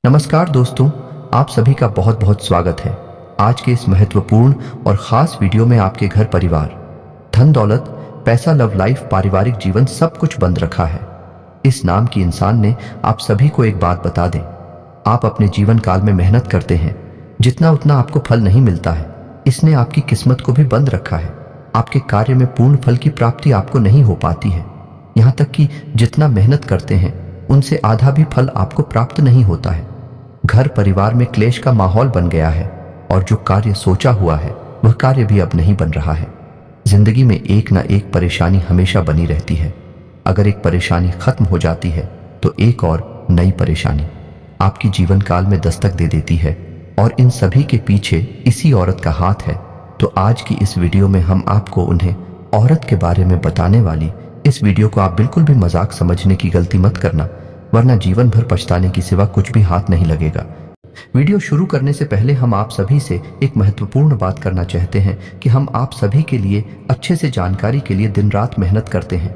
नमस्कार दोस्तों, आप सभी का बहुत बहुत स्वागत है। आज के इस महत्वपूर्ण और ख़ास वीडियो में आपके घर परिवार, धन दौलत, पैसा, लव लाइफ, पारिवारिक जीवन सब कुछ बंद रखा है। इस नाम की इंसान ने आप सभी को एक बात बता दें, आप अपने जीवन काल में मेहनत करते हैं, जितना उतना आपको फल नहीं मिलता है। इसने आपकी किस्मत को भी बंद रखा है। आपके कार्य में पूर्ण फल की प्राप्ति आपको नहीं हो पाती है। यहाँ तक कि जितना मेहनत करते हैं उनसे आधा भी फल आपको प्राप्त नहीं होता है। घर परिवार में क्लेश का माहौल बन गया है और जो कार्य सोचा हुआ है वह कार्य भी अब नहीं बन रहा है। जिंदगी में एक ना एक परेशानी हमेशा बनी रहती है। अगर एक परेशानी खत्म हो जाती है तो एक और नई परेशानी आपकी जीवन काल में दस्तक दे देती है और इन सभी के पीछे इसी औरत का हाथ है। तो आज की इस वीडियो में हम आपको उन्हें औरत के बारे में बताने वाली इस वीडियो को आप बिल्कुल भी मजाक समझने की गलती मत करना, वरना जीवन भर पछताने की सिवा कुछ भी हाथ नहीं लगेगा। वीडियो शुरू करने से पहले हम आप सभी से एक महत्वपूर्ण बात करना चाहते हैं कि हम आप सभी के लिए अच्छे से जानकारी के लिए दिन रात मेहनत करते हैं।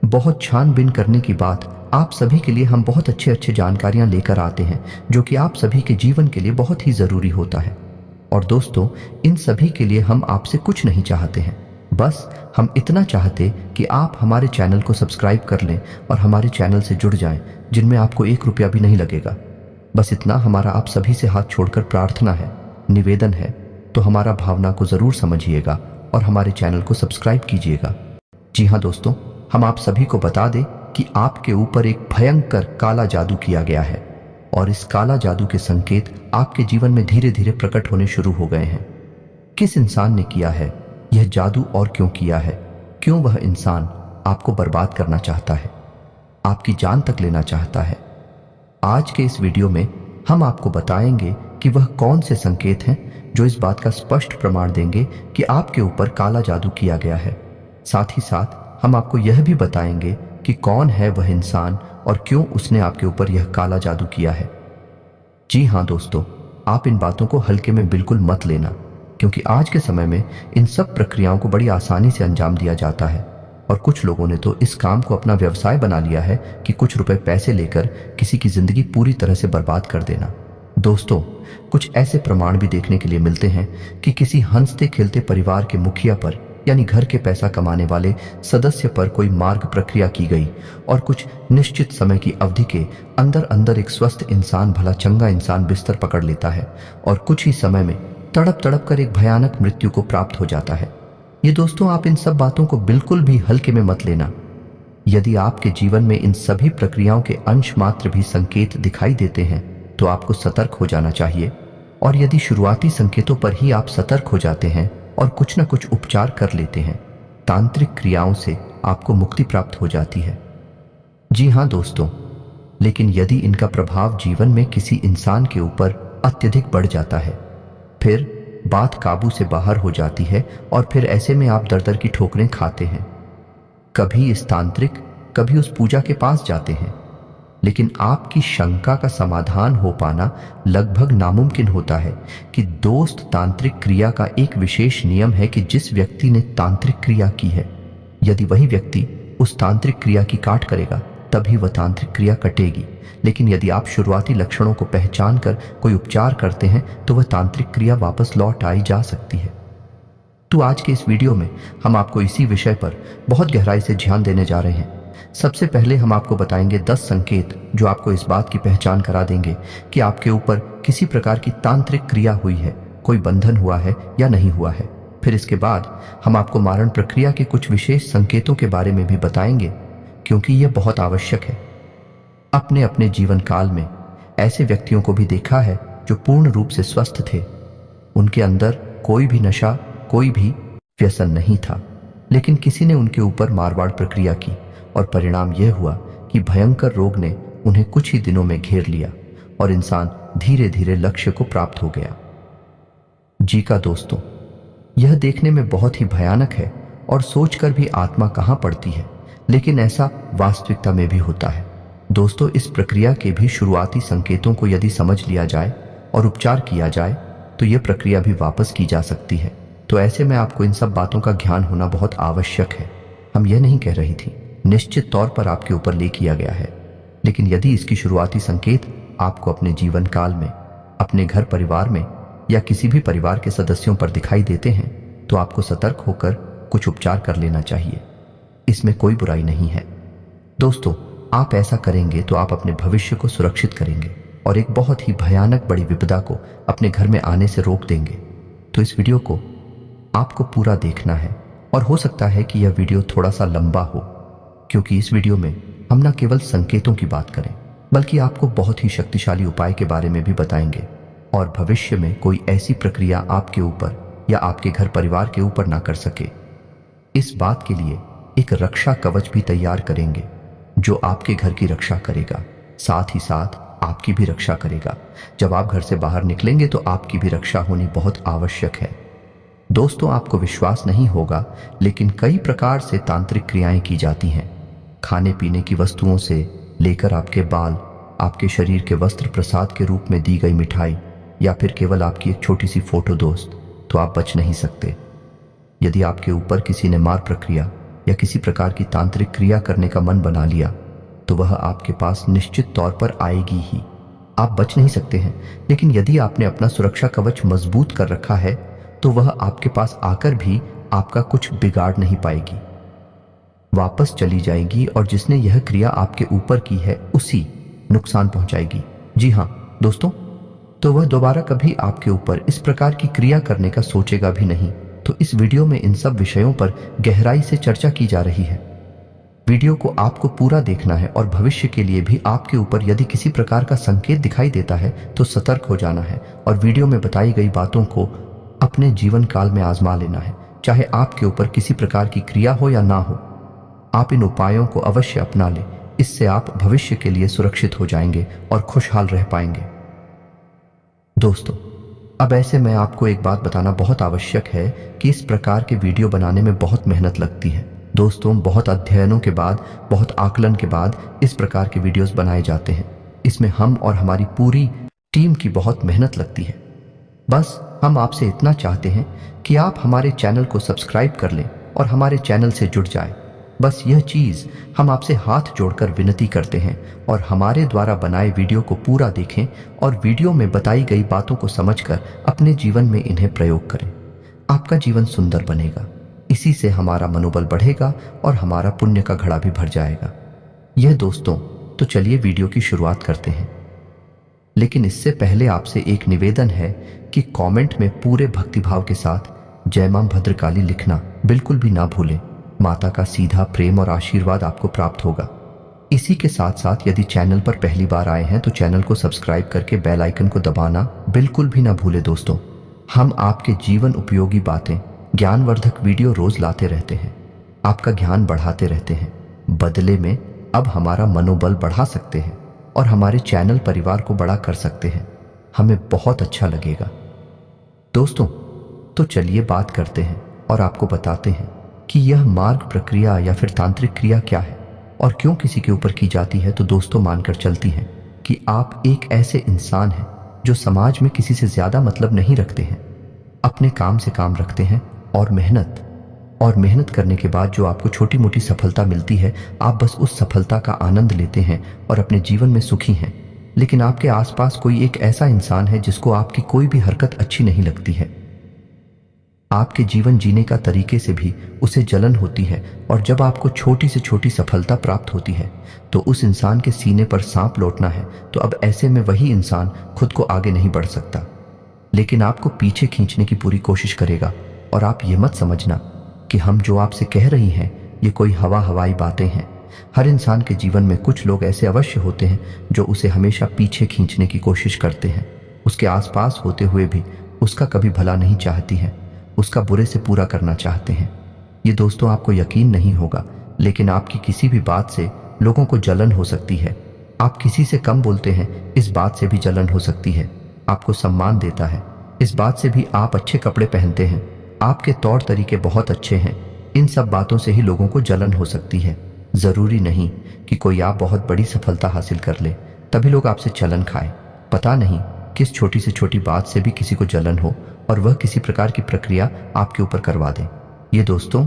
बहुत छानबीन करने की बात आप सभी के लिए हम बहुत अच्छे जानकारियां लेकर आते हैं जो कि आप सभी के जीवन के लिए बहुत ही ज़रूरी होता है। और दोस्तों, इन सभी के लिए हम आपसे कुछ नहीं चाहते हैं, बस हम इतना चाहते कि आप हमारे चैनल को सब्सक्राइब कर लें और हमारे चैनल से जुड़ जाएं, जिनमें आपको 1 रुपया भी नहीं लगेगा। बस इतना हमारा आप सभी से हाथ छोड़कर प्रार्थना है, निवेदन है। तो हमारा भावना को ज़रूर समझिएगा और हमारे चैनल को सब्सक्राइब कीजिएगा। जी हाँ दोस्तों, हम आप सभी को बता दें कि आपके ऊपर एक भयंकर काला जादू किया गया है और इस काला जादू के संकेत आपके जीवन में धीरे धीरे प्रकट होने शुरू हो गए हैं। किस इंसान ने किया है यह जादू और क्यों किया है? क्यों वह इंसान आपको बर्बाद करना चाहता है, आपकी जान तक लेना चाहता है? आज के इस वीडियो में हम आपको बताएंगे कि वह कौन से संकेत हैं जो इस बात का स्पष्ट प्रमाण देंगे कि आपके ऊपर काला जादू किया गया है। साथ ही साथ हम आपको यह भी बताएंगे कि कौन है वह इंसान और क्यों उसने आपके ऊपर यह काला जादू किया है। जी हाँ दोस्तों, आप इन बातों को हल्के में बिल्कुल मत लेना, क्योंकि आज के समय में इन सब प्रक्रियाओं को बड़ी आसानी से अंजाम दिया जाता है और कुछ लोगों ने तो इस काम को अपना व्यवसाय बना लिया है कि कुछ रुपए पैसे लेकर किसी की जिंदगी पूरी तरह से बर्बाद कर देना। दोस्तों, कुछ ऐसे प्रमाण भी देखने के लिए मिलते हैं कि किसी हंसते खेलते परिवार के मुखिया पर, यानी घर के पैसा कमाने वाले सदस्य पर कोई मार्ग प्रक्रिया की गई और कुछ निश्चित समय की अवधि के अंदर अंदर एक स्वस्थ इंसान, भला चंगा इंसान बिस्तर पकड़ लेता है और कुछ ही समय में तड़प तड़प कर एक भयानक मृत्यु को प्राप्त हो जाता है। ये दोस्तों, आप इन सब बातों को बिल्कुल भी हल्के में मत लेना। यदि आपके जीवन में इन सभी प्रक्रियाओं के अंश मात्र भी संकेत दिखाई देते हैं तो आपको सतर्क हो जाना चाहिए। और यदि शुरुआती संकेतों पर ही आप सतर्क हो जाते हैं और कुछ न कुछ उपचार कर लेते हैं, तांत्रिक क्रियाओं से आपको मुक्ति प्राप्त हो जाती है। जी हाँ दोस्तों, लेकिन यदि इनका प्रभाव जीवन में किसी इंसान के ऊपर अत्यधिक बढ़ जाता है, फिर बात काबू से बाहर हो जाती है और फिर ऐसे में आप दर दर की ठोकरें खाते हैं। कभी इस तांत्रिक, कभी उस पूजा के पास जाते हैं, लेकिन आपकी शंका का समाधान हो पाना लगभग नामुमकिन होता है कि दोस्त, तांत्रिक क्रिया का एक विशेष नियम है कि जिस व्यक्ति ने तांत्रिक क्रिया की है, यदि वही व्यक्ति उस तांत्रिक क्रिया की काट करेगा तभी वह तांत्रिक क्रिया कटेगी। लेकिन यदि आप शुरुआती लक्षणों को पहचान कर कोई उपचार करते हैं तो वह तांत्रिक क्रिया वापस लौट आई जा सकती है। तो आज के इस वीडियो में हम आपको इसी विषय पर बहुत गहराई से ध्यान देने जा रहे हैं। सबसे पहले हम आपको बताएंगे 10 संकेत जो आपको इस बात की पहचान करा देंगे कि आपके ऊपर किसी प्रकार की तांत्रिक क्रिया हुई है, कोई बंधन हुआ है या नहीं हुआ है। फिर इसके बाद हम आपको मारण प्रक्रिया के कुछ विशेष संकेतों के बारे में भी बताएंगे, क्योंकि यह बहुत आवश्यक है। अपने अपने जीवन काल में ऐसे व्यक्तियों को भी देखा है जो पूर्ण रूप से स्वस्थ थे, उनके अंदर कोई भी नशा, कोई भी व्यसन नहीं था, लेकिन किसी ने उनके ऊपर मारवाड़ प्रक्रिया की और परिणाम यह हुआ कि भयंकर रोग ने उन्हें कुछ ही दिनों में घेर लिया और इंसान धीरे धीरे लक्ष्य को प्राप्त हो गया। जी का दोस्तों, यह देखने में बहुत ही भयानक है और सोचकर भी आत्मा कहां पड़ती है, लेकिन ऐसा वास्तविकता में भी होता है। दोस्तों, इस प्रक्रिया के भी शुरुआती संकेतों को यदि समझ लिया जाए और उपचार किया जाए तो यह प्रक्रिया भी वापस की जा सकती है। तो ऐसे में आपको इन सब बातों का ज्ञान होना बहुत आवश्यक है। हम यह नहीं कह रही थी, निश्चित तौर पर आपके ऊपर ले किया गया है, लेकिन यदि इसकी शुरुआती संकेत आपको अपने जीवन काल में, अपने घर परिवार में या किसी भी परिवार के सदस्यों पर दिखाई देते हैं तो आपको सतर्क होकर कुछ उपचार कर लेना चाहिए। इसमें कोई बुराई नहीं है। दोस्तों, आप ऐसा करेंगे तो आप अपने भविष्य को सुरक्षित करेंगे और एक बहुत ही भयानक बड़ी विपदा को अपने घर में आने से रोक देंगे। तो इस वीडियो को आपको पूरा देखना है और हो सकता है कि यह वीडियो थोड़ा सा लंबा हो, क्योंकि इस वीडियो में हम न केवल संकेतों की बात करें बल्कि आपको बहुत ही शक्तिशाली उपाय के बारे में भी बताएंगे और भविष्य में कोई ऐसी प्रक्रिया आपके ऊपर या आपके घर परिवार के ऊपर ना कर सके। इस बात के लिए एक रक्षा कवच भी तैयार करेंगे जो आपके घर की रक्षा करेगा, साथ ही साथ आपकी भी रक्षा करेगा। जब आप घर से बाहर निकलेंगे तो आपकी भी रक्षा होनी बहुत आवश्यक है। दोस्तों, आपको विश्वास नहीं होगा लेकिन कई प्रकार से तांत्रिक क्रियाएं की जाती हैं। खाने पीने की वस्तुओं से लेकर आपके बाल, आपके शरीर के वस्त्र प्रसाद के रूप में दी गई मिठाई या फिर केवल आपकी एक छोटी सी फोटो दोस्त, तो आप बच नहीं सकते। यदि आपके ऊपर किसी ने मार प्रक्रिया या किसी प्रकार की तांत्रिक क्रिया करने का मन बना लिया तो वह आपके पास निश्चित तौर पर आएगी ही। आप बच नहीं सकते हैं, लेकिन यदि आपने अपना सुरक्षा कवच मजबूत कर रखा है तो वह आपके पास आकर भी आपका कुछ बिगाड़ नहीं पाएगी, वापस चली जाएगी और जिसने यह क्रिया आपके ऊपर की है उसी नुकसान पहुंचाएगी। जी हाँ दोस्तों, तो वह दोबारा कभी आपके ऊपर इस प्रकार की क्रिया करने का सोचेगा भी नहीं। तो इस वीडियो में इन सब विषयों पर गहराई से चर्चा की जा रही है। वीडियो को आपको पूरा देखना है और भविष्य के लिए भी आपके ऊपर यदि किसी प्रकार का संकेत दिखाई देता है तो सतर्क हो जाना है और वीडियो में बताई गई बातों को अपने जीवन काल में आजमा लेना है। चाहे आपके ऊपर किसी प्रकार की क्रिया हो या ना हो, आप इन उपायों को अवश्य अपना लें। इससे आप भविष्य के लिए सुरक्षित हो जाएंगे और खुशहाल रह पाएंगे। दोस्तों, अब ऐसे में आपको एक बात बताना बहुत आवश्यक है कि इस प्रकार के वीडियो बनाने में बहुत मेहनत लगती है। दोस्तों, बहुत अध्ययनों के बाद, बहुत आकलन के बाद इस प्रकार के वीडियोस बनाए जाते हैं। इसमें हम और हमारी पूरी टीम की बहुत मेहनत लगती है। बस हम आपसे इतना चाहते हैं कि आप हमारे चैनल को सब्सक्राइब कर लें और हमारे चैनल से जुड़ जाएं। बस यह चीज़ हम आपसे हाथ जोड़कर विनती करते हैं और हमारे द्वारा बनाए वीडियो को पूरा देखें और वीडियो में बताई गई बातों को समझकर अपने जीवन में इन्हें प्रयोग करें। आपका जीवन सुंदर बनेगा, इसी से हमारा मनोबल बढ़ेगा और हमारा पुण्य का घड़ा भी भर जाएगा। यह दोस्तों, तो चलिए वीडियो की शुरुआत करते हैं। लेकिन इससे पहले आपसे एक निवेदन है कि कमेंट में पूरे भक्तिभाव के साथ जय मां भद्रकाली लिखना बिल्कुल भी ना भूलें। माता का सीधा प्रेम और आशीर्वाद आपको प्राप्त होगा। इसी के साथ साथ यदि चैनल पर पहली बार आए हैं तो चैनल को सब्सक्राइब करके बेल आइकन को दबाना बिल्कुल भी ना भूलें। दोस्तों, हम आपके जीवन उपयोगी बातें, ज्ञानवर्धक वीडियो रोज लाते रहते हैं, आपका ज्ञान बढ़ाते रहते हैं। बदले में अब हमारा मनोबल बढ़ा सकते हैं और हमारे चैनल परिवार को बड़ा कर सकते हैं। हमें बहुत अच्छा लगेगा। दोस्तों, तो चलिए बात करते हैं और आपको बताते हैं कि यह मार्ग प्रक्रिया या फिर तांत्रिक क्रिया क्या है और क्यों किसी के ऊपर की जाती है। तो दोस्तों, मानकर चलती हैं कि आप एक ऐसे इंसान हैं जो समाज में किसी से ज्यादा मतलब नहीं रखते हैं, अपने काम से काम रखते हैं और मेहनत करने के बाद जो आपको छोटी मोटी सफलता मिलती है, आप बस उस सफलता का आनंद लेते हैं और अपने जीवन में सुखी हैं। लेकिन आपके आसपास कोई एक ऐसा इंसान है जिसको आपकी कोई भी हरकत अच्छी नहीं लगती है, आपके जीवन जीने का तरीके से भी उसे जलन होती है और जब आपको छोटी से छोटी सफलता प्राप्त होती है तो उस इंसान के सीने पर सांप लौटना है। तो अब ऐसे में वही इंसान खुद को आगे नहीं बढ़ सकता, लेकिन आपको पीछे खींचने की पूरी कोशिश करेगा। और आप ये मत समझना कि हम जो आपसे कह रही हैं ये कोई हवाई बातें हैं। हर इंसान के जीवन में कुछ लोग ऐसे अवश्य होते हैं जो उसे हमेशा पीछे खींचने की कोशिश करते हैं, उसके आसपास होते हुए भी उसका कभी भला नहीं चाहती हैं, उसका बुरे से पूरा करना चाहते हैं। ये दोस्तों, आपको यकीन नहीं होगा, लेकिन आपकी किसी भी बात से लोगों को जलन हो सकती है। आप किसी से कम बोलते हैं, इस बात से भी जलन हो सकती है। आपको सम्मान देता है, इस बात से भी। आप अच्छे कपड़े पहनते हैं, आपके तौर तरीके बहुत अच्छे हैं, इन सब बातों से ही लोगों को जलन हो सकती है। जरूरी नहीं कि कोई आप बहुत बड़ी सफलता हासिल कर ले तभी लोग आपसे जलन खाए। पता नहीं किस छोटी से छोटी बात से भी किसी को जलन हो और वह किसी प्रकार की प्रक्रिया आपके ऊपर करवा दे। ये दोस्तों,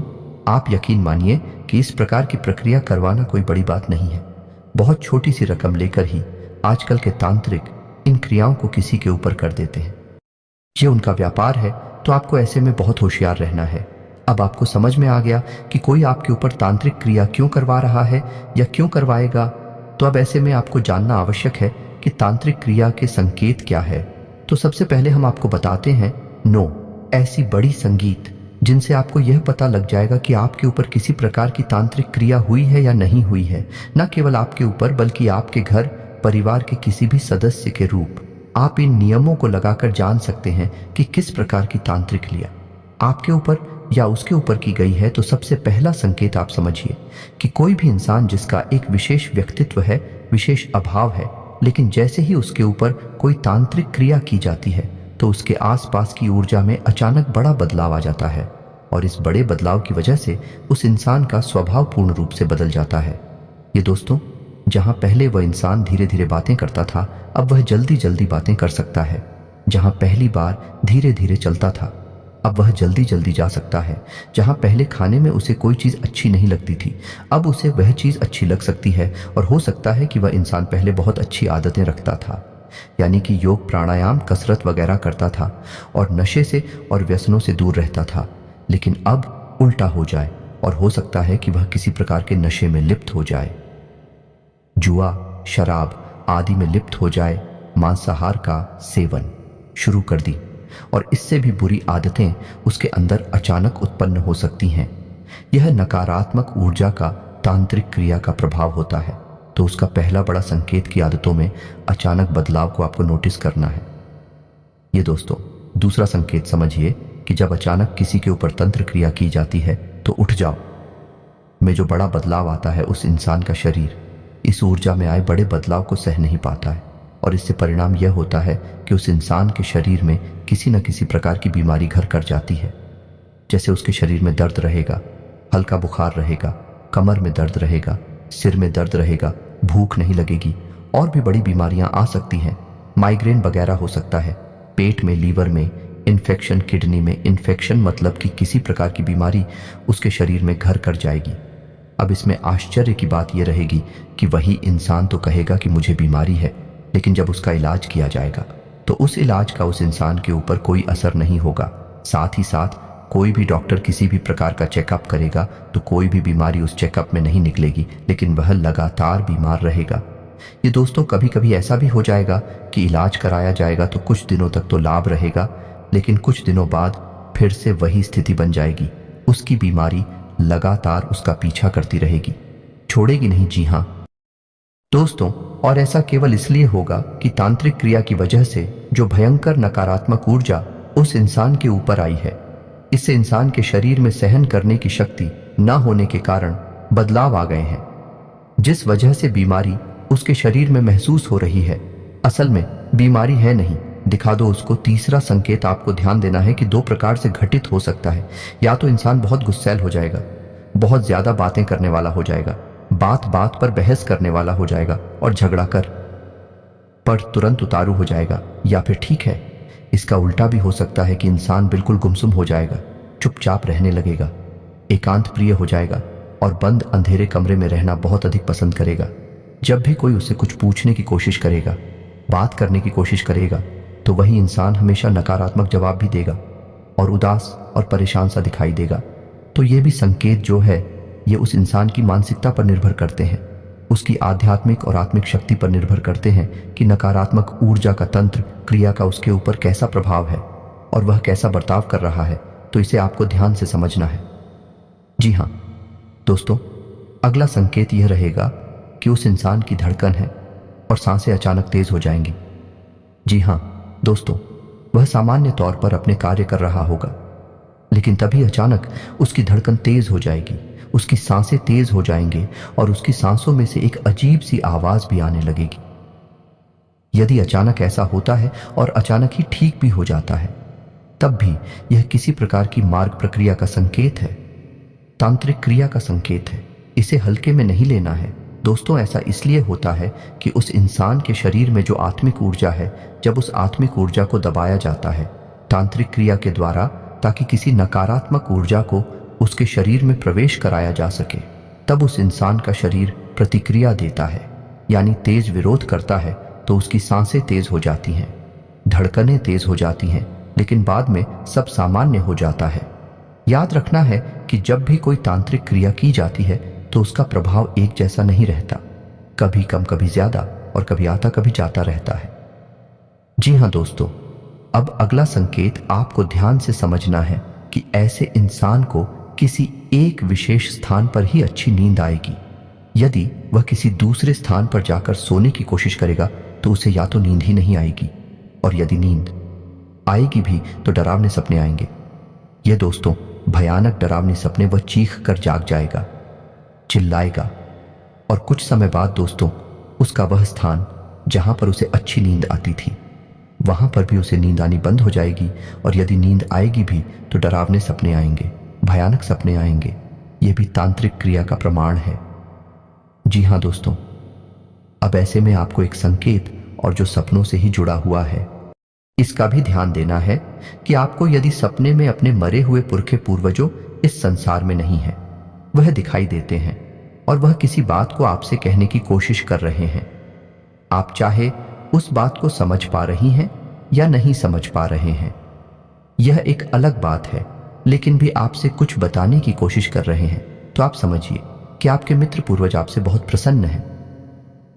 आप यकीन मानिए कि इस प्रकार की प्रक्रिया करवाना कोई बड़ी बात नहीं है। बहुत छोटी सी रकम लेकर ही आजकल के तांत्रिक इन क्रियाओं को किसी के ऊपर कर देते हैं। ये उनका व्यापार है, तो आपको ऐसे में बहुत होशियार रहना है। अब आपको समझ में आ गया कि कोई आपके ऊपर तांत्रिक क्रिया क्यों करवा रहा है या क्यों करवाएगा। तो अब ऐसे में आपको जानना आवश्यक है कि तांत्रिक क्रिया के संकेत क्या है। तो सबसे पहले हम आपको बताते हैं नो, ऐसी बड़ी संगीत जिनसे आपको यह पता लग जाएगा कि आपके ऊपर किसी प्रकार की तांत्रिक क्रिया हुई है या नहीं हुई है। न केवल आपके ऊपर बल्कि आपके घर परिवार के किसी भी सदस्य के रूप। आप इन नियमों को लगाकर जान सकते हैं कि किस प्रकार की तांत्रिक क्रिया आपके ऊपर या उसके ऊपर की गई है। तो सबसे पहला संकेत आप समझिए कि कोई भी इंसान जिसका एक विशेष व्यक्तित्व है, विशेष अभाव है, लेकिन जैसे ही उसके ऊपर कोई तांत्रिक क्रिया की जाती है तो उसके आसपास की ऊर्जा में अचानक बड़ा बदलाव आ जाता है और इस बड़े बदलाव की वजह से उस इंसान का स्वभाव पूर्ण रूप से बदल जाता है। ये दोस्तों, जहां पहले वह इंसान धीरे धीरे बातें करता था, अब वह जल्दी जल्दी बातें कर सकता है। जहां पहली बार धीरे धीरे चलता था, अब वह जल्दी जल्दी जा सकता है। जहां पहले खाने में उसे कोई चीज़ अच्छी नहीं लगती थी, अब उसे वह चीज़ अच्छी लग सकती है। और हो सकता है कि वह इंसान पहले बहुत अच्छी आदतें रखता था, यानी कि योग, प्राणायाम, कसरत वगैरह करता था और नशे से और व्यसनों से दूर रहता था, लेकिन अब उल्टा हो जाए और हो सकता है कि वह किसी प्रकार के नशे में लिप्त हो जाए, जुआ, शराब आदि में लिप्त हो जाए, मांसाहार का सेवन शुरू कर दी और इससे भी बुरी आदतें उसके अंदर अचानक उत्पन्न हो सकती हैं। यह नकारात्मक ऊर्जा का तांत्रिक क्रिया का प्रभाव होता है। तो उसका पहला बड़ा संकेत की आदतों में अचानक बदलाव को आपको नोटिस करना है। ये दोस्तों, दूसरा संकेत समझिए कि जब अचानक किसी के ऊपर तंत्र क्रिया की जाती है तो उठ जाओ में जो बड़ा बदलाव आता है, उस इंसान का शरीर इस ऊर्जा में आए बड़े बदलाव को सह नहीं पाता है और इससे परिणाम यह होता है कि उस इंसान के शरीर में किसी न किसी प्रकार की बीमारी घर कर जाती है। जैसे उसके शरीर में दर्द रहेगा, हल्का बुखार रहेगा, कमर में दर्द रहेगा, सिर में दर्द रहेगा, भूख नहीं लगेगी और भी बड़ी बीमारियां आ सकती हैं। माइग्रेन वगैरह हो सकता है, पेट में, लीवर में इन्फेक्शन, किडनी में इन्फेक्शन, मतलब कि किसी प्रकार की बीमारी उसके शरीर में घर कर जाएगी। अब इसमें आश्चर्य की बात यह रहेगी कि वही इंसान तो कहेगा कि मुझे बीमारी है, लेकिन जब उसका इलाज किया जाएगा तो उस इलाज का उस इंसान के ऊपर कोई असर नहीं होगा। साथ ही साथ कोई भी डॉक्टर किसी भी प्रकार का चेकअप करेगा तो कोई भी बीमारी उस चेकअप में नहीं निकलेगी, लेकिन वह लगातार बीमार रहेगा। ये दोस्तों, कभी कभी ऐसा भी हो जाएगा कि इलाज कराया जाएगा तो कुछ दिनों तक तो लाभ रहेगा, लेकिन कुछ दिनों बाद फिर से वही स्थिति बन जाएगी। उसकी बीमारी लगातार उसका पीछा करती रहेगी, छोड़ेगी नहीं। जी हाँ दोस्तों, और ऐसा केवल इसलिए होगा कि तांत्रिक क्रिया की वजह से जो भयंकर नकारात्मक ऊर्जा उस इंसान के ऊपर आई है, इससे इंसान के शरीर में सहन करने की शक्ति न होने के कारण बदलाव आ गए हैं, जिस वजह से बीमारी उसके शरीर में महसूस हो रही है। असल में बीमारी है नहीं, दिखा दो उसको। तीसरा संकेत आपको ध्यान देना है कि दो प्रकार से घटित हो सकता है। या तो इंसान बहुत गुस्सैल हो जाएगा, बहुत ज्यादा बातें करने वाला हो जाएगा, बात बात पर बहस करने वाला हो जाएगा और झगड़ा कर पर तुरंत उतारू हो जाएगा। या फिर ठीक है, इसका उल्टा भी हो सकता है कि इंसान बिल्कुल गुमसुम हो जाएगा, चुपचाप रहने लगेगा, एकांत प्रिय हो जाएगा और बंद अंधेरे कमरे में रहना बहुत अधिक पसंद करेगा। जब भी कोई उससे कुछ पूछने की कोशिश करेगा, बात करने की कोशिश करेगा, तो वही इंसान हमेशा नकारात्मक जवाब भी देगा और उदास और परेशान सा दिखाई देगा। तो ये भी संकेत जो है, ये उस इंसान की मानसिकता पर निर्भर करते हैं, उसकी आध्यात्मिक और आत्मिक शक्ति पर निर्भर करते हैं कि नकारात्मक ऊर्जा का तंत्र क्रिया का उसके ऊपर कैसा प्रभाव है और वह कैसा बर्ताव कर रहा है। तो इसे आपको ध्यान से समझना है। जी हाँ दोस्तों, अगला संकेत यह रहेगा कि उस इंसान की धड़कन है और सांसें अचानक तेज हो जाएंगी। जी हाँ दोस्तों, वह सामान्य तौर पर अपने कार्य कर रहा होगा, लेकिन तभी अचानक उसकी धड़कन तेज हो जाएगी, उसकी सांसें तेज हो जाएंगे और उसकी सांसों में से एक अजीब सी आवाज भी आने लगेगी। यदि अचानक ऐसा होता है और अचानक ही ठीक भी हो जाता है, तब भी यह किसी प्रकार की मार्ग प्रक्रिया का संकेत है, तांत्रिक क्रिया का संकेत है। इसे हल्के में नहीं लेना है दोस्तों। ऐसा इसलिए होता है कि उस इंसान के शरीर में जो आत्मिक ऊर्जा है, जब उस आत्मिक ऊर्जा को दबाया जाता है तांत्रिक क्रिया के द्वारा, ताकि किसी नकारात्मक ऊर्जा को उसके शरीर में प्रवेश कराया जा सके, तब उस इंसान का शरीर प्रतिक्रिया देता है, यानी तेज विरोध करता है तो उसकी सांसें तेज हो जाती हैं, धड़कनें तेज हो जाती हैं, लेकिन बाद में सब सामान्य हो जाता है। याद रखना है कि जब भी कोई तांत्रिक क्रिया की जाती है तो उसका प्रभाव एक जैसा नहीं रहता, कभी कम कभी ज्यादा और कभी आता कभी जाता रहता है। जी हाँ दोस्तों, अब अगला संकेत आपको ध्यान से समझना है कि ऐसे इंसान को किसी एक विशेष स्थान पर ही अच्छी नींद आएगी। यदि वह किसी दूसरे स्थान पर जाकर सोने की कोशिश करेगा तो उसे या तो नींद ही नहीं आएगी, और यदि नींद आएगी भी तो डरावने सपने आएंगे। ये दोस्तों भयानक डरावने सपने वह चीख कर जाग जाएगा, चिल्लाएगा, और कुछ समय बाद दोस्तों उसका वह स्थान जहां पर उसे अच्छी नींद आती थी वहां पर भी उसे नींद आनी बंद हो जाएगी, और यदि नींद आएगी भी तो डरावने सपने आएंगे, भयानक सपने आएंगे। यह भी तांत्रिक क्रिया का प्रमाण है। जी हाँ दोस्तों, अब ऐसे में आपको एक संकेत और जो सपनों से ही जुड़ा हुआ है इसका भी ध्यान देना है कि आपको यदि सपने में अपने मरे हुए पुरखे पूर्वजों इस संसार में नहीं है, वह दिखाई देते हैं और वह किसी बात को आपसे कहने की कोशिश कर रहे हैं। आप चाहे उस बात को समझ पा रही हैं या नहीं समझ पा रहे हैं, यह एक अलग बात है, लेकिन भी आपसे कुछ बताने की कोशिश कर रहे हैं, तो आप समझिए कि आपके मित्र पूर्वज आपसे बहुत प्रसन्न हैं।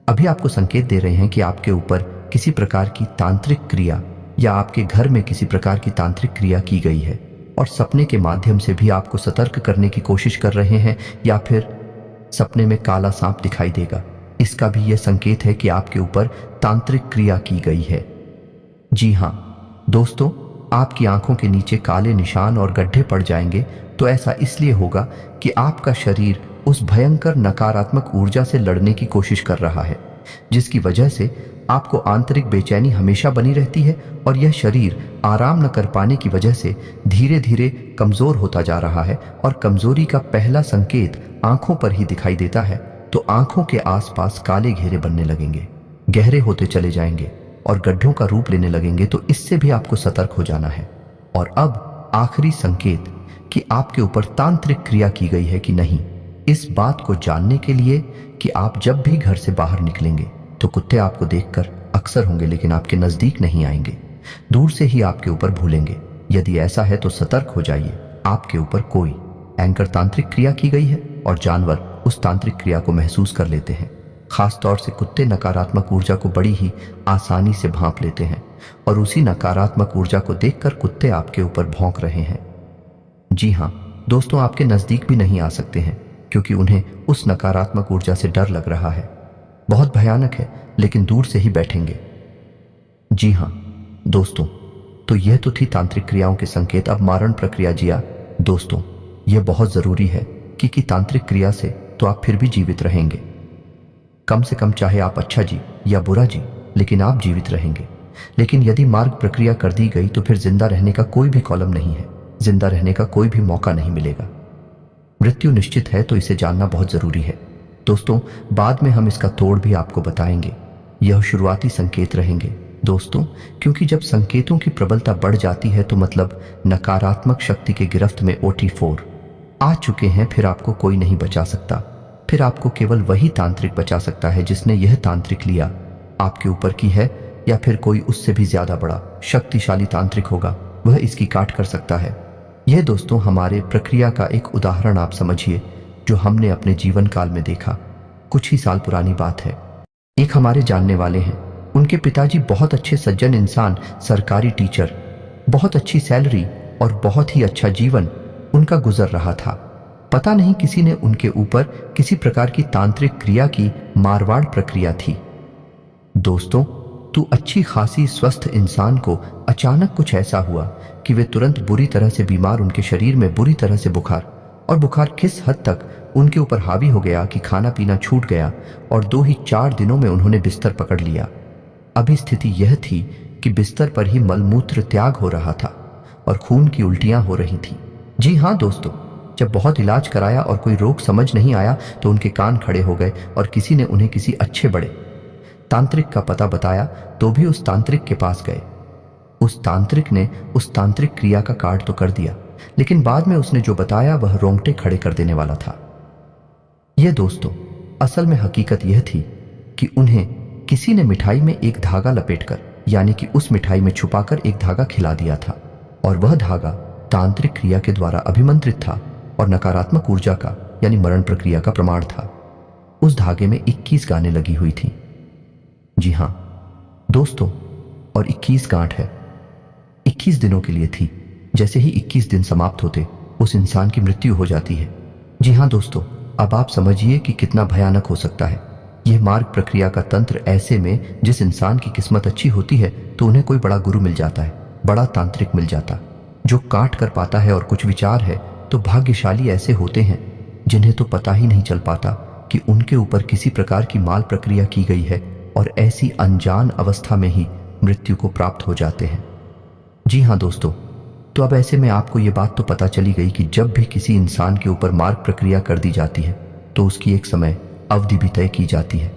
अभी आपको संकेत दे रहे हैं कि आपके ऊपर किसी प्रकार की तांत्रिक क्रिया या आपके घर में किसी प्रकार की तांत्रिक क्रिया की गई है, और सपने के माध्यम से भी आपको सतर्क करने की कोशिश कर रहे हैं, या फिर सपने में काला सांप दिखाई देगा, इसका भी यह संकेत है कि आपके ऊपर तांत्रिक क्रिया की गई है। जी हाँ दोस्तों, आपकी आंखों के नीचे काले निशान और गड्ढे पड़ जाएंगे तो ऐसा इसलिए होगा कि आपका शरीर उस भयंकर नकारात्मक ऊर्जा से लड़ने की कोशिश कर रहा है, जिसकी वजह से आपको आंतरिक बेचैनी हमेशा बनी रहती है, और यह शरीर आराम न कर पाने की वजह से धीरे धीरे कमजोर होता जा रहा है। और कमजोरी का पहला संकेत आंखों पर ही दिखाई देता है, तो आंखों के आसपास काले घेरे बनने लगेंगे, गहरे होते चले जाएंगे और गड्ढों का रूप लेने लगेंगे, तो इससे भी आपको सतर्क हो जाना है। और अब आखिरी संकेत कि आपके ऊपर तांत्रिक क्रिया की गई है कि नहीं, इस बात को जानने के लिए कि आप जब भी घर से बाहर निकलेंगे तो कुत्ते आपको देखकर अक्सर होंगे लेकिन आपके नजदीक नहीं आएंगे, दूर से ही आपके ऊपर भूलेंगे। यदि ऐसा है तो सतर्क हो जाइए, आपके ऊपर कोई एंकर तांत्रिक क्रिया की गई है और जानवर उस तांत्रिक क्रिया को महसूस कर लेते हैं। खास तौर से कुत्ते नकारात्मक ऊर्जा को बड़ी ही आसानी से भांप लेते हैं, और उसी नकारात्मक ऊर्जा को देखकर कुत्ते आपके ऊपर भौंक रहे हैं। जी हाँ दोस्तों, आपके नजदीक भी नहीं आ सकते हैं क्योंकि उन्हें उस नकारात्मक ऊर्जा से डर लग रहा है। बहुत भयानक है, लेकिन दूर से ही बैठेंगे। जी हाँ दोस्तों, तो यह तो थी तांत्रिक क्रियाओं के संकेत। अब मारण प्रक्रिया। जिया दोस्तों, यह बहुत जरूरी है कि तांत्रिक क्रिया से तो आप फिर भी जीवित रहेंगे, कम से कम चाहे आप अच्छा जी या बुरा जी, लेकिन आप जीवित रहेंगे। लेकिन यदि मार्ग प्रक्रिया कर दी गई तो फिर जिंदा रहने का कोई भी कॉलम नहीं है, जिंदा रहने का कोई भी मौका नहीं मिलेगा। मृत्यु निश्चित है, तो इसे जानना बहुत जरूरी है दोस्तों। बाद में हम इसका तोड़ भी आपको बताएंगे। यह शुरुआती संकेत रहेंगे दोस्तों, क्योंकि जब संकेतों की प्रबलता बढ़ जाती है तो मतलब नकारात्मक शक्ति के गिरफ्त में OT4 आ चुके हैं। फिर आपको कोई नहीं बचा सकता, फिर आपको केवल वही तांत्रिक बचा सकता है जिसने यह तांत्रिक लिया आपके ऊपर की है, या फिर कोई उससे भी ज्यादा बड़ा शक्तिशाली तांत्रिक होगा, वह इसकी काट कर सकता है। यह दोस्तों हमारे प्रक्रिया का एक उदाहरण आप समझिए, जो हमने अपने जीवन काल में देखा। कुछ ही साल पुरानी बात है। एक हमारे जानने वाले हैं, उनके पिताजी बहुत अच्छे सज्जन इंसान, सरकारी टीचर, बहुत अच्छी सैलरी और बहुत ही अच्छा जीवन उनका गुजर रहा था। पता नहीं किसी ने उनके ऊपर किसी प्रकार की तांत्रिक क्रिया की मारवाड़ प्रक्रिया थी। दोस्तों, तू अच्छी खासी स्वस्थ इंसान को अचानक कुछ ऐसा हुआ कि वे तुरंत बुरी तरह से बीमार, उनके शरीर में बुरी तरह से बुखार, और बुखार किस हद तक उनके ऊपर हावी हो गया कि खाना पीना छूट गया, और 2 ही 4 दिनों में उन्होंने बिस्तर पकड़ लिया। अभी स्थिति यह थी कि बिस्तर पर ही मलमूत्र त्याग हो रहा था और खून की उल्टियां हो रही थी। जी हाँ दोस्तों, जब बहुत इलाज कराया और कोई रोग समझ नहीं आया तो उनके कान खड़े हो गए और किसी ने उन्हें किसी अच्छे बड़े तांत्रिक का पता बताया, तो भी उस तांत्रिक के पास गए। उस तांत्रिक ने उस तांत्रिक क्रिया का कार्ड तो कर दिया, लेकिन बाद में उसने जो बताया वह रोंगटे खड़े कर देने वाला था। यह दोस्तों असल में हकीकत यह थी कि उन्हें किसी ने मिठाई में एक धागा लपेटकर, यानी कि उस मिठाई में छुपाकर एक धागा खिला दिया था, और वह धागा तांत्रिक क्रिया के द्वारा अभिमंत्रित था और नकारात्मक ऊर्जा का यानी मरण प्रक्रिया का प्रमाण था। उस धागे में 21 गानें लगी हुई थी। जी हां दोस्तों, और 21 गांठ है, 21 दिनों के लिए थी। जैसे ही 21 दिन समाप्त होते उस इंसान की मृत्यु हो जाती है। जी हां दोस्तों, अब आप समझिए कि कितना भयानक हो सकता है यह मार्ग प्रक्रिया का तंत्र। ऐसे में जिस इंसान की किस्मत अच्छी होती है तो उन्हें कोई बड़ा गुरु मिल जाता है, बड़ा तांत्रिक मिल जाता, जो काट कर पाता है और कुछ विचार है। तो भाग्यशाली ऐसे होते हैं जिन्हें तो पता ही नहीं चल पाता कि उनके ऊपर किसी प्रकार की माल प्रक्रिया की गई है, और ऐसी अनजान अवस्था में ही मृत्यु को प्राप्त हो जाते हैं। जी हाँ दोस्तों, तो अब ऐसे में आपको ये बात तो पता चली गई कि जब भी किसी इंसान के ऊपर मार्ग प्रक्रिया कर दी जाती है तो उसकी एक समय अवधि भी तय की जाती है।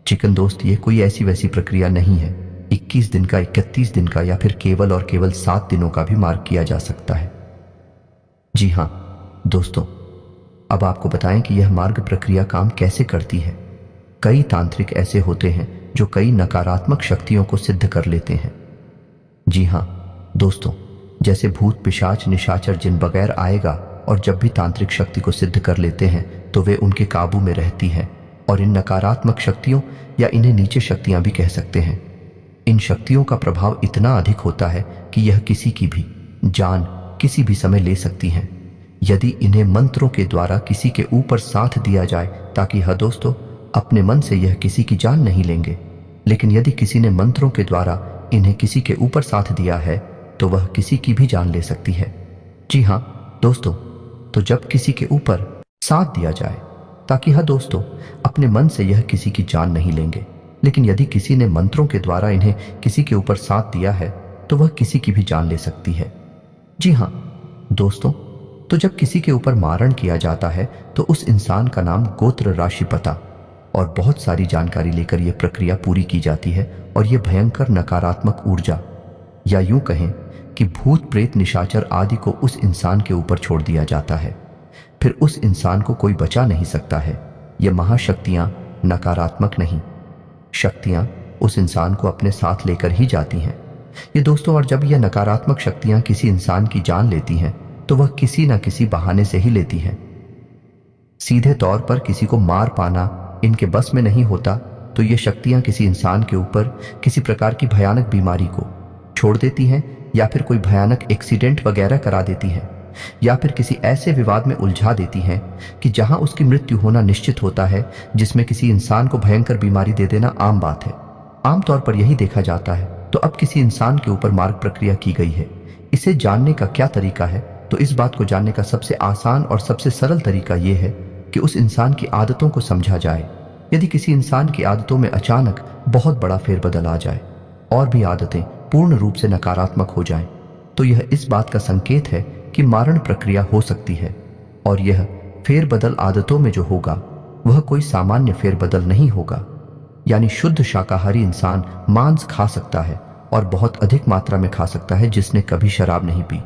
चिकन दोस्त, ये कोई ऐसी वैसी प्रक्रिया नहीं है। 21 दिन का, 31 दिन का या फिर केवल और केवल 7 दिनों का भी मार्ग किया जा सकता है। जी हाँ दोस्तों, अब आपको बताएं कि यह मार्ग प्रक्रिया काम कैसे करती है। कई तांत्रिक ऐसे होते हैं जो कई नकारात्मक शक्तियों को सिद्ध कर लेते हैं। जी हाँ दोस्तों, जैसे भूत, पिशाच, निशाचर, जिन वगैरह आएगा, और जब भी तांत्रिक शक्ति को सिद्ध कर लेते हैं तो वे उनके काबू में रहती हैं। और इन नकारात्मक शक्तियों, या इन्हें नीचे शक्तियां भी कह सकते हैं, इन शक्तियों का प्रभाव इतना अधिक होता है कि यह किसी की भी जान किसी भी समय ले सकती हैं, यदि इन्हें मंत्रों के द्वारा किसी के ऊपर साथ दिया जाए। ताकि हाँ दोस्तों, अपने मन से यह किसी की जान नहीं लेंगे, लेकिन यदि किसी ने मंत्रों के द्वारा इन्हें किसी के ऊपर साथ दिया है तो वह किसी की भी जान ले सकती है। जी हाँ दोस्तों, तो जब किसी के ऊपर साथ दिया जाए, ताकि हाँ दोस्तों, अपने मन से यह किसी की जान नहीं लेंगे, लेकिन यदि किसी ने मंत्रों के द्वारा इन्हें किसी के ऊपर साथ दिया है तो वह किसी की भी जान ले सकती है। जी हाँ दोस्तों, तो जब किसी के ऊपर मारण किया जाता है तो उस इंसान का नाम, गोत्र, राशि, पता और बहुत सारी जानकारी लेकर यह प्रक्रिया पूरी की जाती है। और यह भयंकर नकारात्मक ऊर्जा, या यूं कहें कि भूत, प्रेत, निशाचर आदि को उस इंसान के ऊपर छोड़ दिया जाता है। फिर उस इंसान को कोई बचा नहीं सकता है। ये महाशक्तियां नकारात्मक नहीं, शक्तियां उस इंसान को अपने साथ लेकर ही जाती हैं। ये दोस्तों, और जब यह नकारात्मक शक्तियां किसी इंसान की जान लेती हैं तो वह किसी न किसी बहाने से ही लेती हैं। सीधे तौर पर किसी को मार पाना इनके बस में नहीं होता, तो ये शक्तियां किसी इंसान के ऊपर किसी प्रकार की भयानक बीमारी को छोड़ देती हैं, या फिर कोई भयानक एक्सीडेंट वगैरह करा देती हैं, या फिर किसी ऐसे विवाद में उलझा देती हैं कि जहां उसकी मृत्यु होना निश्चित होता है, जिसमें किसी इंसान को भयंकर बीमारी दे देना आम बात है। आमतौर पर यही देखा जाता है। तो अब किसी इंसान के ऊपर मार्ग प्रक्रिया की गई है, इसे जानने का क्या तरीका है? तो इस बात को जानने का सबसे आसान और सबसे सरल तरीका यह है कि उस इंसान की आदतों को समझा जाए। यदि किसी इंसान की आदतों में अचानक बहुत बड़ा फेरबदल आ जाए और भी आदतें पूर्ण रूप से नकारात्मक हो जाएं, तो यह इस बात का संकेत है कि मारण प्रक्रिया हो सकती है। और यह फेरबदल आदतों में जो होगा वह कोई सामान्य फेरबदल नहीं होगा। यानी शुद्ध शाकाहारी इंसान मांस खा सकता है और बहुत अधिक मात्रा में खा सकता है। जिसने कभी शराब नहीं पी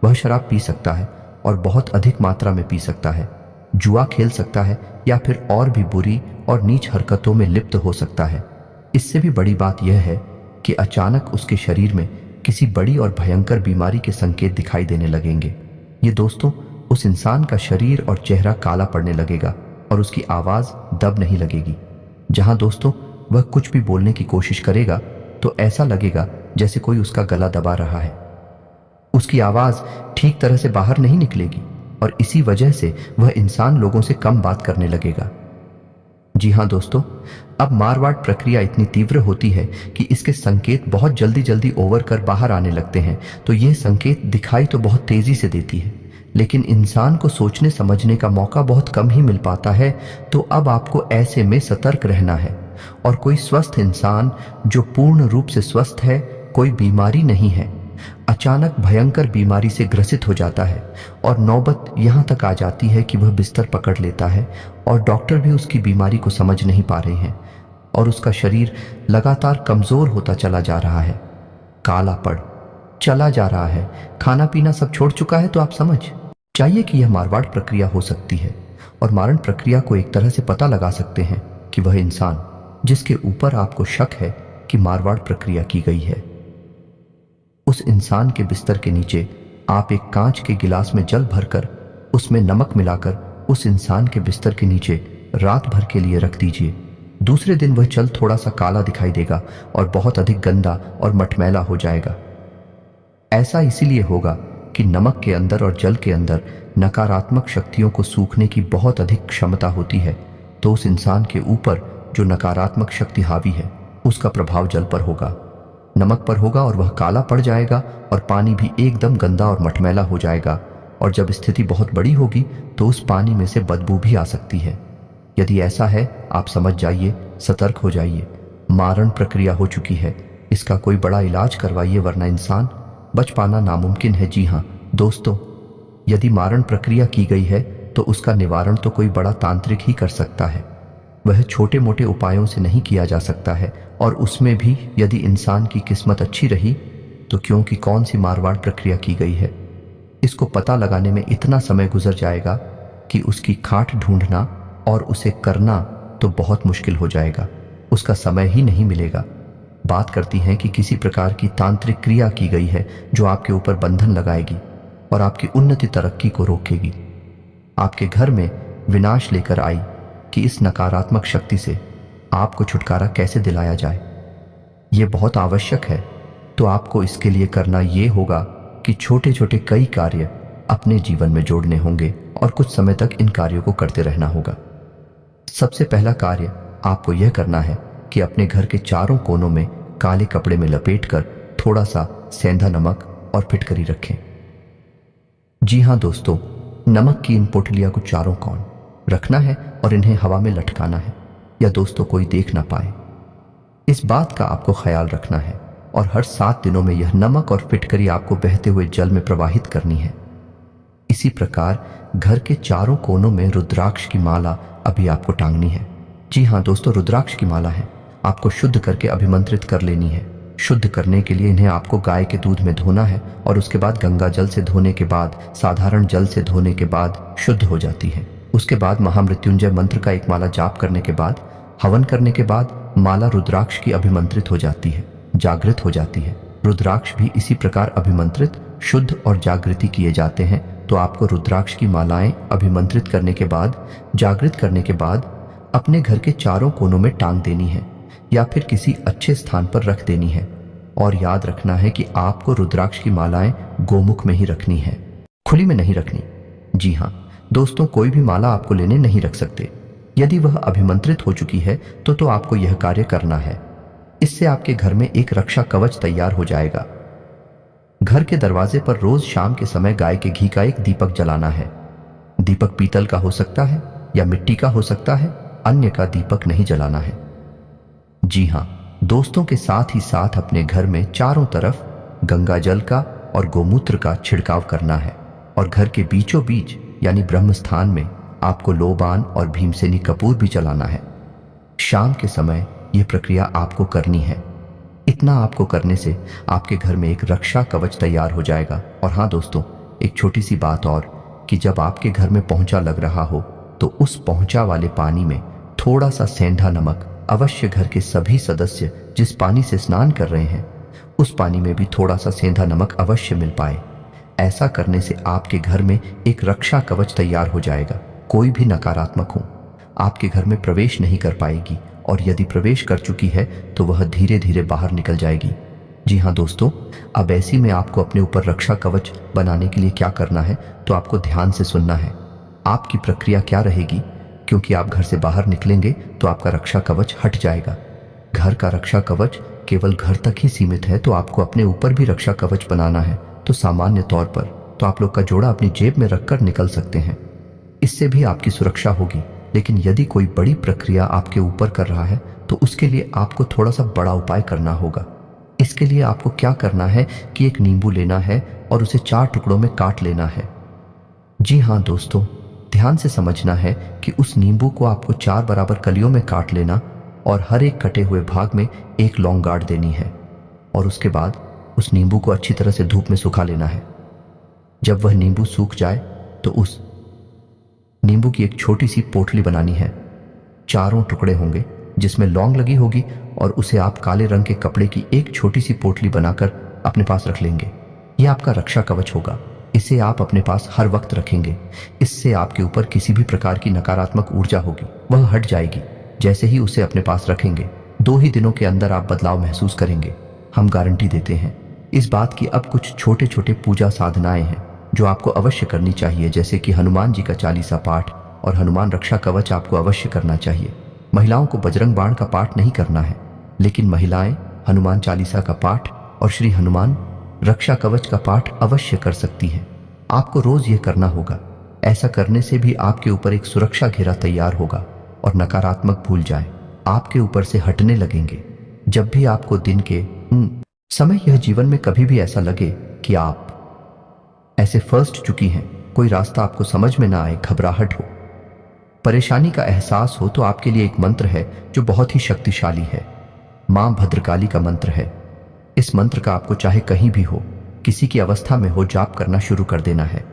वह शराब पी सकता है और बहुत अधिक मात्रा में पी सकता है। जुआ खेल सकता है या फिर और भी बुरी और नीच हरकतों में लिप्त हो सकता है। इससे भी बड़ी बात यह है कि अचानक उसके शरीर में किसी बड़ी और भयंकर बीमारी के संकेत दिखाई देने लगेंगे। ये दोस्तों, उस इंसान का शरीर और चेहरा काला पड़ने लगेगा और उसकी आवाज दब नहीं लगेगी। जहां दोस्तों वह कुछ भी बोलने की कोशिश करेगा तो ऐसा लगेगा जैसे कोई उसका गला दबा रहा है। उसकी आवाज ठीक तरह से बाहर नहीं निकलेगी और इसी वजह से वह इंसान लोगों से कम बात करने लगेगा। जी हाँ दोस्तों, अब मारवाड़ प्रक्रिया इतनी तीव्र होती है कि इसके संकेत बहुत जल्दी जल्दी ओवर कर बाहर आने लगते हैं। तो यह संकेत दिखाई तो बहुत तेजी से देती है, लेकिन इंसान को सोचने समझने का मौका बहुत कम ही मिल पाता है। तो अब आपको ऐसे में सतर्क रहना है। और कोई स्वस्थ इंसान जो पूर्ण रूप से स्वस्थ है, कोई बीमारी नहीं है, अचानक भयंकर बीमारी से ग्रसित हो जाता है और नौबत यहां तक आ जाती है कि वह बिस्तर पकड़ लेता है और डॉक्टर भी उसकी बीमारी को समझ नहीं पा रहे हैं और उसका शरीर लगातार कमजोर होता चला जा रहा है, काला पड़ चला जा रहा है, खाना पीना सब छोड़ चुका है। तो आप समझ चाहिए कि यह मारवाड़ प्रक्रिया हो सकती है। और मारण प्रक्रिया को एक तरह से पता लगा सकते हैं कि वह इंसान जिसके ऊपर आपको शक है कि मारवाड़ प्रक्रिया की गई है। उस इंसान के बिस्तर के नीचे आप एक कांच के गिलास में जल भरकर उसमें नमक मिलाकर उस इंसान के बिस्तर के नीचे रात भर के लिए रख दीजिए। दूसरे दिन वह जल थोड़ा सा काला दिखाई देगा और बहुत अधिक गंदा और मटमैला हो जाएगा। ऐसा इसीलिए होगा कि नमक के अंदर और जल के अंदर नकारात्मक शक्तियों को सूखने की बहुत अधिक क्षमता होती है। तो उस इंसान के ऊपर जो नकारात्मक शक्ति हावी है उसका प्रभाव जल पर होगा, नमक पर होगा और वह काला पड़ जाएगा और पानी भी एकदम गंदा और मटमैला हो जाएगा। और जब स्थिति बहुत बड़ी होगी तो उस पानी में से बदबू भी आ सकती है। यदि ऐसा है आप समझ जाइए, सतर्क हो जाइए, मारण प्रक्रिया हो चुकी है। इसका कोई बड़ा इलाज करवाइए वरना इंसान बच पाना नामुमकिन है। जी हाँ दोस्तों, यदि मारण प्रक्रिया की गई है तो उसका निवारण तो कोई बड़ा तांत्रिक ही कर सकता है। वह छोटे मोटे उपायों से नहीं किया जा सकता है। और उसमें भी यदि इंसान की किस्मत अच्छी रही तो, क्योंकि कौन सी मारवाड़ प्रक्रिया की गई है इसको पता लगाने में इतना समय गुजर जाएगा कि उसकी खाट ढूंढना और उसे करना तो बहुत मुश्किल हो जाएगा, उसका समय ही नहीं मिलेगा। बात करती हैं कि किसी प्रकार की तांत्रिक क्रिया की गई है जो आपके ऊपर बंधन लगाएगी और आपकी उन्नति तरक्की को रोकेगी, आपके घर में विनाश लेकर आई कि इस नकारात्मक शक्ति से आपको छुटकारा कैसे दिलाया जाए। ये बहुत आवश्यक है। तो आपको इसके लिए करना ये होगा कि छोटे छोटे कई कार्य अपने जीवन में जोड़ने होंगे और कुछ समय तक इन कार्यों को करते रहना होगा। सबसे पहला कार्य आपको यह करना है कि अपने घर के चारों कोनों में काले कपड़े में लपेटकर थोड़ा सा सेंधा नमक और फिटकरी रखें। जी हाँ दोस्तों, नमक की इन पोटलियां को चारों कोण रखना है और इन्हें हवा में लटकाना है या दोस्तों कोई देख ना पाए, इस बात का आपको ख्याल रखना है। और हर 7 दिनों में यह नमक और फिटकरी आपको बहते हुए जल में प्रवाहित करनी है। इसी प्रकार घर के चारों कोनों में रुद्राक्ष की माला अभी आपको टांगनी है। जी हाँ दोस्तों, रुद्राक्ष की माला है, आपको शुद्ध करके अभिमंत्रित कर लेनी है। शुद्ध करने के लिए इन्हें आपको गाय के दूध में धोना है और उसके बाद गंगा जल से धोने के बाद, साधारण जल से धोने के बाद शुद्ध हो जाती है। उसके बाद महामृत्युंजय मंत्र का एक माला जाप करने के बाद, हवन करने के बाद माला रुद्राक्ष की अभिमंत्रित हो जाती है, जागृत हो जाती है। रुद्राक्ष भी इसी प्रकार अभिमंत्रित, शुद्ध और जागृति किए जाते हैं। तो आपको रुद्राक्ष की मालाएं अभिमंत्रित करने के बाद, जागृत करने के बाद अपने घर के चारों कोनों में टांग देनी है या फिर किसी अच्छे स्थान पर रख देनी है। और याद रखना है कि आपको रुद्राक्ष की मालाएं गोमुख में ही रखनी है, खुली में नहीं रखनी। जी हाँ दोस्तों, कोई भी माला आपको लेने नहीं रख सकते। यदि वह अभिमंत्रित हो चुकी है तो आपको यह कार्य करना है। इससे आपके घर में एक रक्षा कवच तैयार हो जाएगा। घर के दरवाजे पर रोज शाम के समय गाय के घी का एक दीपक जलाना है। दीपक पीतल का हो सकता है या मिट्टी का हो सकता है, अन्य का दीपक नहीं जलाना है। जी हाँ दोस्तों, के साथ ही साथ अपने घर में चारों तरफ गंगा जल का और गोमूत्र का छिड़काव करना है। और घर के बीचों बीच यानी ब्रह्म स्थान में आपको लोबान और भीमसेनी कपूर भी जलाना है। शाम के समय यह प्रक्रिया आपको करनी है। इतना आपको करने से आपके घर में एक रक्षा कवच तैयार हो जाएगा। और हाँ दोस्तों, एक छोटी सी बात और, कि जब आपके घर में पोंछा लग रहा हो तो उस पोंछा वाले पानी में थोड़ा सा सेंधा नमक अवश्य घर के सभी सदस्य जिस पानी से स्नान कर रहे हैं उस पानी में भी थोड़ा सा सेंधा नमक अवश्य मिल पाए। ऐसा करने से आपके घर में एक रक्षा कवच तैयार हो जाएगा। कोई भी नकारात्मक हो आपके घर में प्रवेश नहीं कर पाएगी और यदि प्रवेश कर चुकी है तो वह धीरे धीरे बाहर निकल जाएगी। जी हाँ दोस्तों, अब ऐसी में आपको अपने ऊपर रक्षा कवच बनाने के लिए क्या करना है तो आपको ध्यान से सुनना है। आपकी प्रक्रिया क्या रहेगी, क्योंकि आप घर से बाहर निकलेंगे तो आपका रक्षा कवच हट जाएगा। घर का रक्षा कवच केवल घर तक ही सीमित है, तो आपको अपने ऊपर भी रक्षा कवच बनाना है। तो सामान्य तौर पर तो आप लोग का जोड़ा अपनी जेब में रखकर निकल सकते हैं, इससे भी आपकी सुरक्षा होगी। लेकिन यदि कोई बड़ी प्रक्रिया आपके ऊपर कर रहा है तो उसके लिए आपको थोड़ा सा बड़ा उपाय करना होगा। इसके लिए आपको क्या करना है कि एक नींबू लेना है और उसे 4 टुकड़ों में काट लेना है। जी हाँ दोस्तों, ध्यान से समझना है कि उस नींबू को आपको 4 बराबर कलियों में काट लेना और हर एक कटे हुए भाग में एक लौंग गाड़ देनी है। और उसके बाद उस नींबू को अच्छी तरह से धूप में सुखा लेना है। जब वह नींबू सूख जाए तो उस नींबू की एक छोटी सी पोटली बनानी है। 4 टुकड़े होंगे जिसमें लौंग लगी होगी और उसे आप काले रंग के कपड़े की एक छोटी सी पोटली बनाकर अपने पास रख लेंगे। यह आपका रक्षा कवच होगा। इसे आप अपने पास हर वक्त रखेंगे। इससे आपके ऊपर किसी भी प्रकार की नकारात्मक ऊर्जा होगी वह हट जाएगी जैसे ही उसे अपने पास रखेंगे। 2 ही दिनों के अंदर आप बदलाव महसूस करेंगे, हम गारंटी देते हैं। इस बात की अब कुछ छोटे छोटे पूजा साधनाएं हैं जो आपको अवश्य करनी चाहिए, जैसे कि हनुमान जी का चालीसा पाठ और हनुमान रक्षा कवच आपको अवश्य करना चाहिए। महिलाओं को बजरंग बाण का पाठ नहीं करना है, लेकिन महिलाएं हनुमान चालीसा का पाठ और श्री हनुमान रक्षा कवच का पाठ अवश्य कर सकती हैं। आपको रोज यह करना होगा। ऐसा करने से भी आपके ऊपर एक सुरक्षा घेरा तैयार होगा और नकारात्मक भूल जाए आपके ऊपर से हटने लगेंगे। जब भी आपको दिन के समय यह जीवन में कभी भी ऐसा लगे कि आप ऐसे फंस चुकी हैं, कोई रास्ता आपको समझ में ना आए, घबराहट हो, परेशानी का एहसास हो, तो आपके लिए एक मंत्र है जो बहुत ही शक्तिशाली है। मां भद्रकाली का मंत्र है। इस मंत्र का आपको चाहे कहीं भी हो, किसी की अवस्था में हो, जाप करना शुरू कर देना है।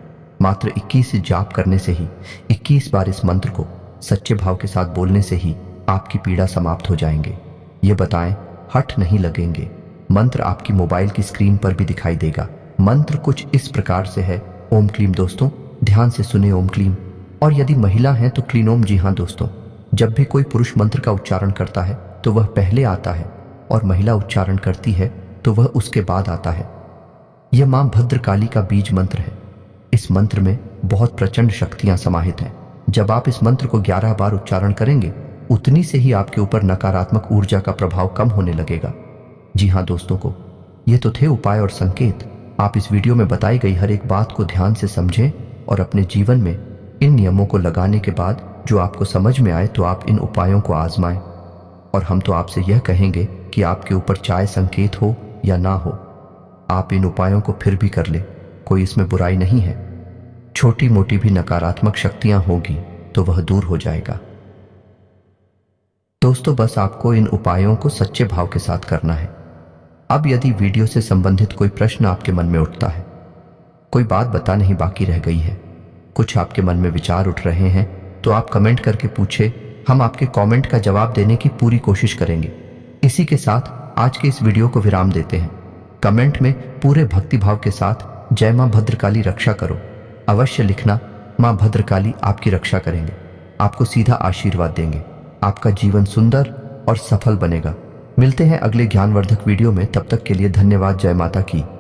मात्र 21 जाप करने से ही, 21 बार इस मंत्र को सच्चे भाव के साथ बोलने से ही आपकी पीड़ा समाप्त हो जाएंगे। ये बताएं, हट नहीं लगेंगे। मंत्र आपकी मोबाइल की स्क्रीन पर भी दिखाई देगा। मंत्र कुछ इस प्रकार से है। ओम क्लीम। दोस्तों ध्यान से सुने, ओम क्लीम। और यदि महिला है तो क्लीन ओम। जी हाँ दोस्तों, जब भी कोई पुरुष मंत्र का उच्चारण करता है तो वह पहले आता है और महिला उच्चारण करती है तो वह उसके बाद आता है। यह मां भद्रकाली का बीज मंत्र है। इस मंत्र में बहुत प्रचंड शक्तियां समाहित हैं। जब आप इस मंत्र को 11 बार उच्चारण करेंगे, उतनी से ही आपके ऊपर नकारात्मक ऊर्जा का प्रभाव कम होने लगेगा। जी हाँ दोस्तों को, ये तो थे उपाय और संकेत। आप इस वीडियो में बताई गई हर एक बात को ध्यान से समझें और अपने जीवन में इन नियमों को लगाने के बाद जो आपको समझ में आए तो आप इन उपायों को आजमाएं। और हम तो आपसे यह कहेंगे कि आपके ऊपर चाहे संकेत हो या ना हो, आप इन उपायों को फिर भी कर ले, कोई इसमें बुराई नहीं है। छोटी मोटी भी नकारात्मक शक्तियां होगी तो वह दूर हो जाएगा। दोस्तों बस आपको इन उपायों को सच्चे भाव के साथ करना है। अब यदि वीडियो से संबंधित कोई प्रश्न आपके मन में उठता है, कोई बात बता नहीं बाकी रह गई है, कुछ आपके मन में विचार उठ रहे हैं, तो आप कमेंट करके पूछे। हम आपके कमेंट का जवाब देने की पूरी कोशिश करेंगे। इसी के साथ आज के इस वीडियो को विराम देते हैं। कमेंट में पूरे भक्तिभाव के साथ जय मां भद्रकाली रक्षा करो अवश्य लिखना। मां भद्रकाली आपकी रक्षा करेंगे, आपको सीधा आशीर्वाद देंगे, आपका जीवन सुंदर और सफल बनेगा। मिलते हैं अगले ज्ञानवर्धक वीडियो में, तब तक के लिए धन्यवाद। जय माता की।